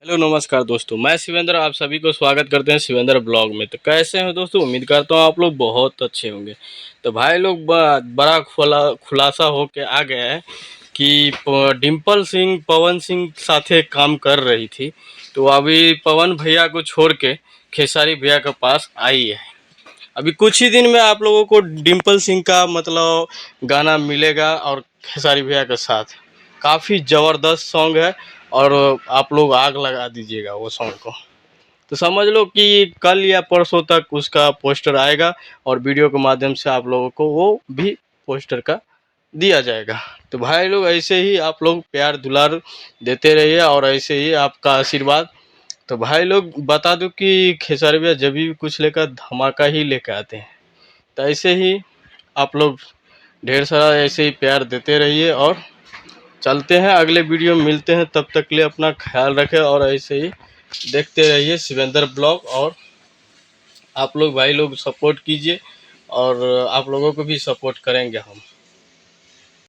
Hello नमस्कार दोस्तों, मैं शिवेंद्र आप सभी को स्वागत करते हैं शिवेंद्र ब्लॉग में। तो कैसे हैं दोस्तों? उम्मीद करता हूँ आप लोग बहुत अच्छे होंगे। तो भाई लोग बड़ा खुलासा हो के आ गया है कि डिम्पल सिंह पवन सिंह साथे काम कर रही थी, तो अभी पवन भैया को छोड़ के खेसारी भैया के पास आई है। अभी कुछ ही दिन में आप लोगों को डिम्पल सिंह का मतलब गाना मिलेगा और खेसारी भैया के साथ काफ़ी ज़बरदस्त सॉन्ग है और आप लोग आग लगा दीजिएगा वो सॉन्ग को। तो समझ लो कि कल या परसों तक उसका पोस्टर आएगा और वीडियो के माध्यम से आप लोगों को वो भी पोस्टर का दिया जाएगा। तो भाई लोग ऐसे ही आप लोग प्यार दुलार देते रहिए और ऐसे ही आपका आशीर्वाद। तो भाई लोग बता दूं कि खेसारी भैया जब भी कुछ लेकर धमाका ही लेकर आते हैं। तो ऐसे ही आप लोग ढेर सारा ऐसे ही प्यार देते रहिए और चलते हैं अगले वीडियो में मिलते हैं। तब तक के लिए अपना ख्याल रखें और ऐसे ही देखते रहिए शिवेंद्र ब्लॉग। और आप लोग भाई लोग सपोर्ट कीजिए और आप लोगों को भी सपोर्ट करेंगे हम।